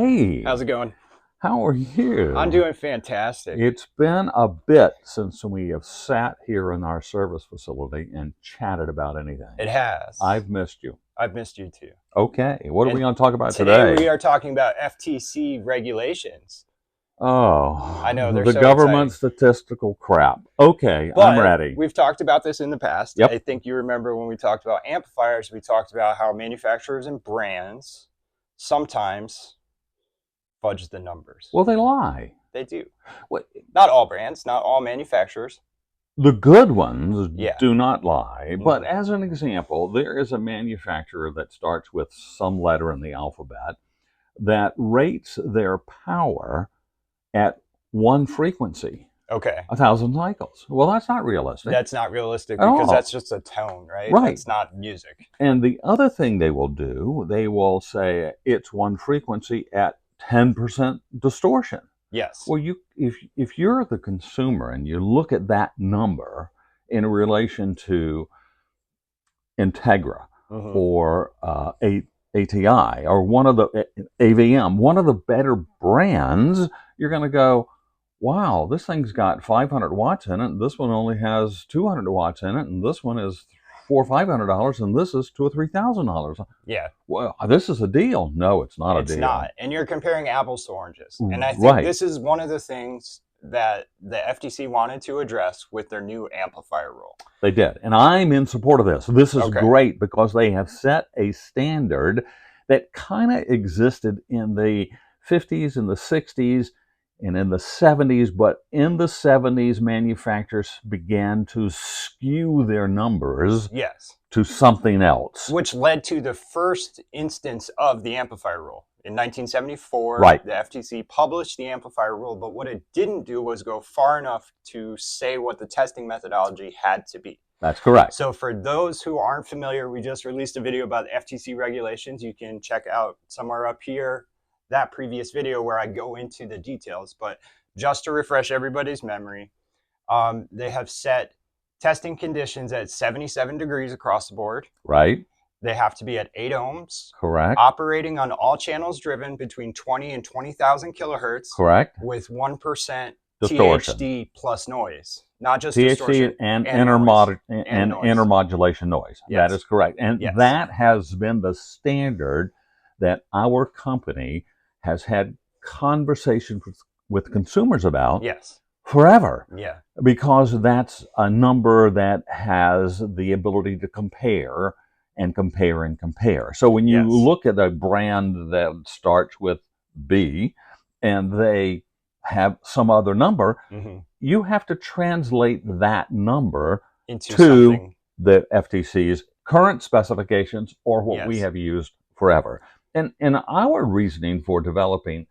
Hey, How's it going? how are you? I'm doing fantastic. It's been a bit since we have sat here in our service facility and chatted about anything. It has. I've missed you. I've missed you too. Okay, what are we And going to talk about Today today? we are talking about FTC regulations. Oh, I know, they're the so government exciting. statistical crap. Okay, I'm But ready. we've talked about this in the past. Yep. I think you remember when we talked about amplifiers, we talked about how manufacturers and brands sometimes fudge the numbers. Well, they lie. They do. What? Not all brands, not all manufacturers. The good ones Yeah. do not lie, but Mhm. as an example, there is a manufacturer that starts with some letter in the alphabet that rates their power at one frequency, Okay. 1,000 cycles. Well, that's not realistic. That's not realistic At because all. that's just a tone, right? Right. That's not music. And the other thing they will do, they will say it's one frequency at 10% distortion. Yes. Well, if you're the consumer and you look at that number in relation to Integra Mhm. or ATI or one of the AVM, one of the better brands, you're going to go, wow, this thing's got 500 watts in it, and this one only has 200 watts in it, and this one is $400 or $500, and this is $2,000 or $3,000. Yeah. Well, this is a deal. No, it's not a deal. It's not. And you're comparing apples to oranges. And I think Right. this is one of the things that the FTC wanted to address with their new amplifier rule. They did. And I'm in support of this. This is Okay. great because they have set a standard that kind of existed in the 50s and the 60s and in the 70s, but in the 70s, manufacturers began to skew their numbers Yes. to something else. Which led to the first instance of the amplifier rule. In 1974, Right. the FTC published the amplifier rule, but what it didn't do was go far enough to say what the testing methodology had to be. That's correct. So for those who aren't familiar, we just released a video about FTC regulations. You can check out somewhere up here that previous video where I go into the details. But just to refresh everybody's memory, they have set testing conditions at 77 degrees across the board. Right. They have to be at 8 ohms. Correct. Operating on all channels driven between 20 and 20,000 kilohertz. Correct. With 1% Distortion. THD plus noise. Not just THD distortion and noise. And noise. intermodulation noise. Yes. That is correct. And Yes. that has been the standard that our company has had conversations with consumers about Yes. forever. Yeah. Because that's a number that has the ability to compare and compare and compare. So when you Yes. look at a brand that starts with B and they have some other number, Mm-hmm. you have to translate that number Into to something. the FTC's current specifications or what we Yes. have used forever. And our reasoning for developing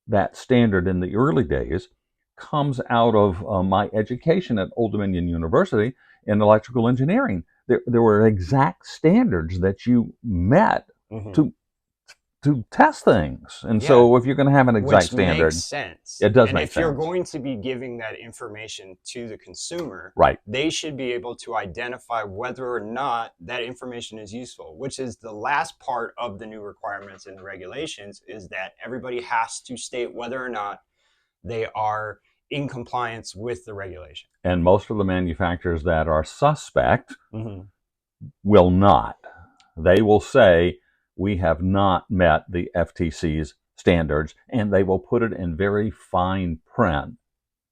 that standard in the early days comes out of my education at Old Dominion University in electrical engineering. There were exact standards that you met Mm-hmm. to test things. And Yeah. so if you're going to have an exact Which standard, makes sense. it does and make if you're sense. going to be giving that information to the consumer, Right. they should be able to identify whether or not that information is useful, which is the last part of the new requirements and regulations, is that everybody has to state whether or not they are in compliance with the regulation. And most of the manufacturers that are suspect Mm-hmm. will not. They will say, we have not met the FTC's standards, and they will put it in very fine print.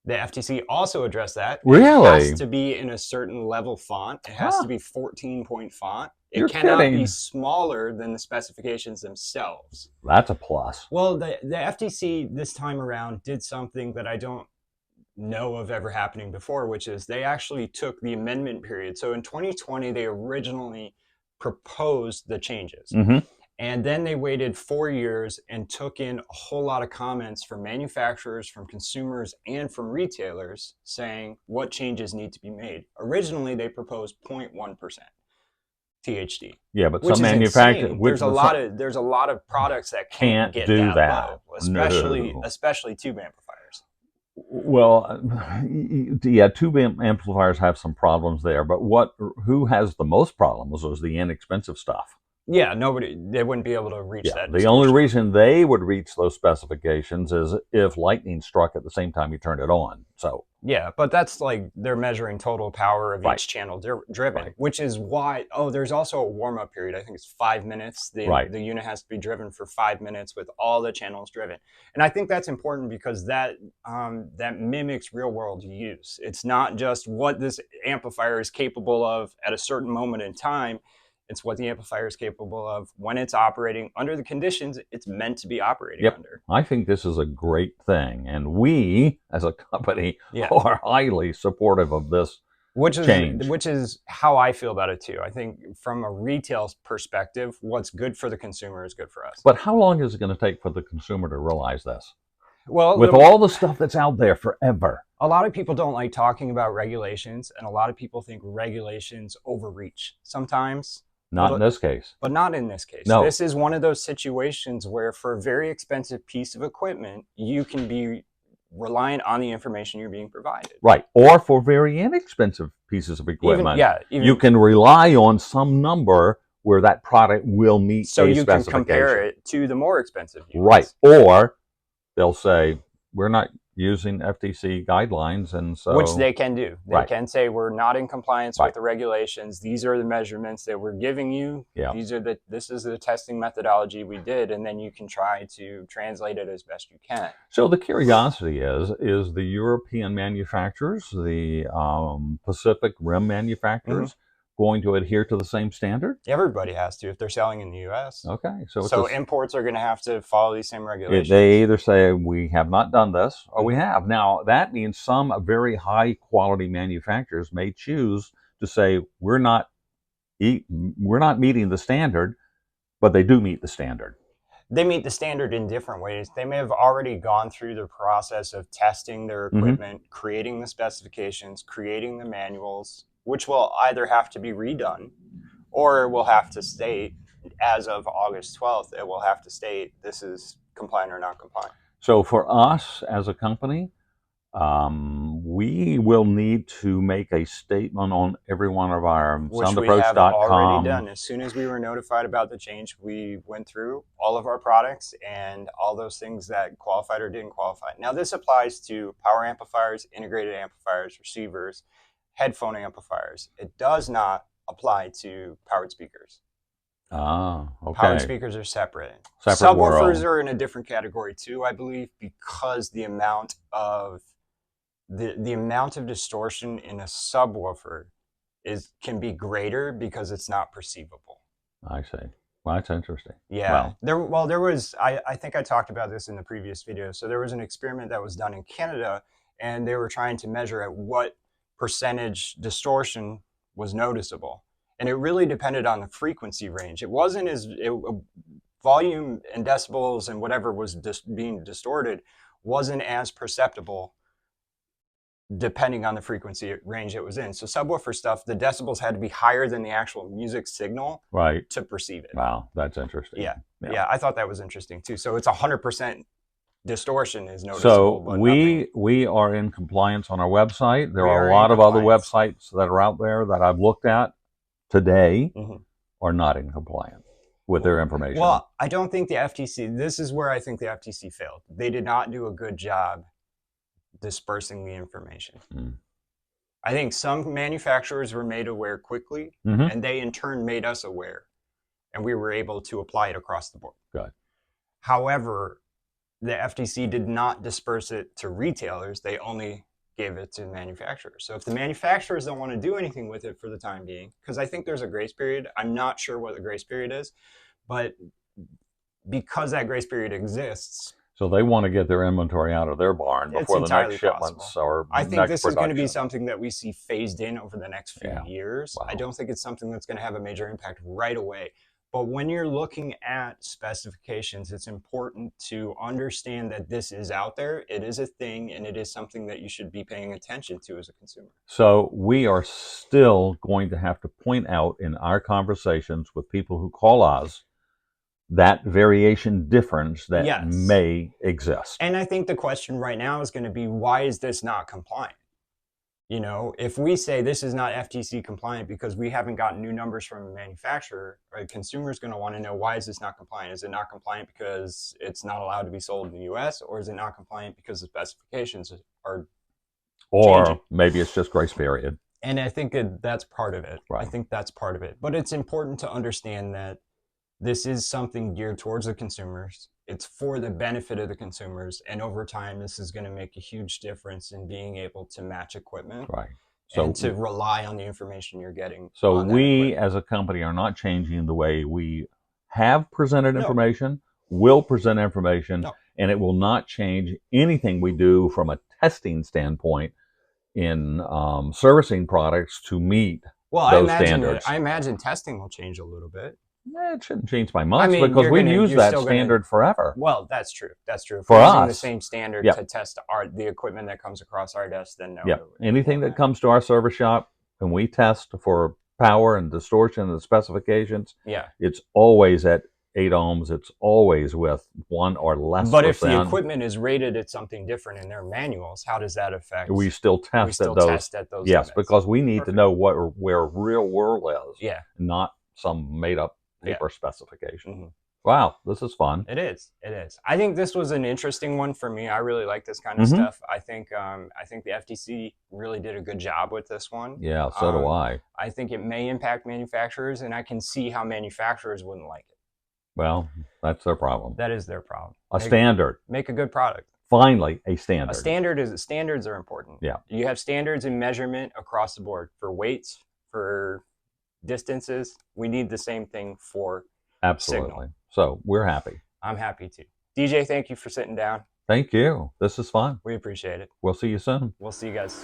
The FTC also addressed that. Really? It has to be in a certain level font. It has to be 14-point font. It You're cannot kidding. be smaller than the specifications themselves. That's a plus. Well, the FTC this time around did something that I don't know of ever happening before, which is they actually took the amendment period. So in 2020, they originally proposed the changes. Mm-hmm. And then they waited 4 years and took in a whole lot of comments from manufacturers, from consumers, and from retailers saying what changes need to be made. Originally, they proposed 0.1% THD. Yeah, but Which some is manufacturers, insane. There's a lot of products that can't get do that that. low, especially No. especially tube amplifiers. Well, yeah, tube amplifiers have some problems there, but who has the most problems was the inexpensive stuff. Yeah, they wouldn't be able to reach Yeah, that the only distortion. reason they would reach those specifications is if lightning struck at the same time you turned it on. So, Yeah, but that's like they're measuring total power of right, each channel driven, right, which is why, oh, there's also a warm up period. I think it's 5 minutes. right. The unit has to be driven for 5 minutes with all the channels driven. And I think that's important because that mimics real world use. It's not just what this amplifier is capable of at a certain moment in time. It's what the amplifier is capable of when it's operating under the conditions it's meant to be operating Yep. under. I think this is a great thing. And we, as a company, Yeah. are highly supportive of this change. Which is how I feel about it too. I think from a retail perspective, what's good for the consumer is good for us. But how long is it going to take for the consumer to realize this? Well, With all the stuff that's out there forever. A lot of people don't like talking about regulations, and a lot of people think regulations overreach sometimes. Not in this case. But not in this case. No. This is one of those situations where for a very expensive piece of equipment, you can be reliant on the information you're being provided. Right. Or for very inexpensive pieces of equipment, you can rely on some number where that product will meet so a you specification. Can compare it to the more expensive units. Right. Or they'll say, we're not using FTC guidelines, and so... Which they can do. They can say, we're not in compliance right. with the regulations. These are the measurements that we're giving you. Yeah. This is the testing methodology we did, and then you can try to translate it as best you can. So the curiosity is the European manufacturers, the Pacific Rim manufacturers, going to adhere to the same standard? Everybody has to if they're selling in the U.S. Okay. So imports are going to have to follow these same regulations. They either say, we have not done this, or we have. Now, that means some very high-quality manufacturers may choose to say, we're not meeting the standard, but they do meet the standard. They meet the standard in different ways. They may have already gone through the process of testing their equipment, creating the specifications, creating the manuals, which will either have to be redone or will have to state, as of August 12th, it will have to state this is compliant or not compliant. So for us as a company, we will need to make a statement on every one of our soundapproach.com. Which we have already done. As soon as we were notified about the change, we went through all of our products and all those things that qualified or didn't qualify. Now this applies to power amplifiers, integrated amplifiers, receivers, headphone amplifiers. It does not apply to powered speakers. Ah, okay. Powered speakers are separate. Subwoofers world. Are in a different category too, I believe, because the amount of distortion in a subwoofer can be greater because it's not perceivable. I see. Well, that's interesting. Yeah. Well, there was, I think I talked about this in the previous video. So there was an experiment that was done in Canada, and they were trying to measure at what percentage distortion was noticeable. And it really depended on the frequency range. It wasn't volume and decibels and whatever was being distorted wasn't as perceptible depending on the frequency range it was in. So subwoofer stuff, the decibels had to be higher than the actual music signal to perceive it. Wow, that's interesting. Yeah, I thought that was interesting too. So it's 100% distortion is noticeable. So we are in compliance on our website. There are a lot of other websites that are out there that I've looked at today are not in compliance with their information. Well, I don't think the FTC, this is where I think the FTC failed. They did not do a good job dispersing the information. I think some manufacturers were made aware quickly, and they in turn made us aware, and we were able to apply it across the board. Good. However, the FTC did not disperse it to retailers. They only gave it to manufacturers. So if the manufacturers don't want to do anything with it for the time being, because I think there's a grace period, I'm not sure what the grace period is, but because that grace period exists. So they want to get their inventory out of their barn before the next shipments or I think this is going to be something that we see phased in over the next few years. Wow. I don't think it's something that's going to have a major impact right away. But when you're looking at specifications, it's important to understand that this is out there, it is a thing, and it is something that you should be paying attention to as a consumer. So we are still going to have to point out in our conversations with people who call us that variation difference that may exist. And I think the question right now is going to be, why is this not compliant? You know, if we say this is not FTC compliant because we haven't gotten new numbers from the manufacturer, a consumer is going to want to know, why is this not compliant? Is it not compliant because it's not allowed to be sold in the US, or is it not compliant because the specifications are Or changing? maybe it's just grace period. And I think that's part of it. Right. I think that's part of it. But it's important to understand that this is something geared towards the consumers. It's for the benefit of the consumers. And over time, this is going to make a huge difference in being able to match equipment. Right. And to rely on the information you're getting. So we as a company are not changing the way we have presented information, will present information, and it will not change anything we do from a testing standpoint in servicing products to meet those standards. I imagine testing will change a little bit. It shouldn't change by much, because we've used that standard forever. Well, that's true. That's true. If for we're us, using the same standard to test the equipment that comes across our desk, then no. Yeah. Anything that comes to our service shop and we test for power and distortion and the specifications, it's always at 8 ohms. It's always with 1 or less But percent. if the equipment is rated at something different in their manuals, how does that affect? We still test at those. Yes, limits. Because we need to know where real world is. Yeah. Not some made up paper specification. Mm-hmm. Wow, this is fun. It is. It is. I think this was an interesting one for me. I really like this kind of stuff. I think the FTC really did a good job with this one. Yeah, so do I. I think it may impact manufacturers, and I can see how manufacturers wouldn't like it. Well, that's their problem. That is their problem. Standard. Make a good product. Finally, a standard. Standards are important. Yeah. You have standards in measurement across the board for weights, for distances. We need the same thing for signal. So we're happy. I'm happy too. DJ, thank you for sitting down. Thank you. This is fun. We appreciate it. We'll see you soon. We'll see you guys.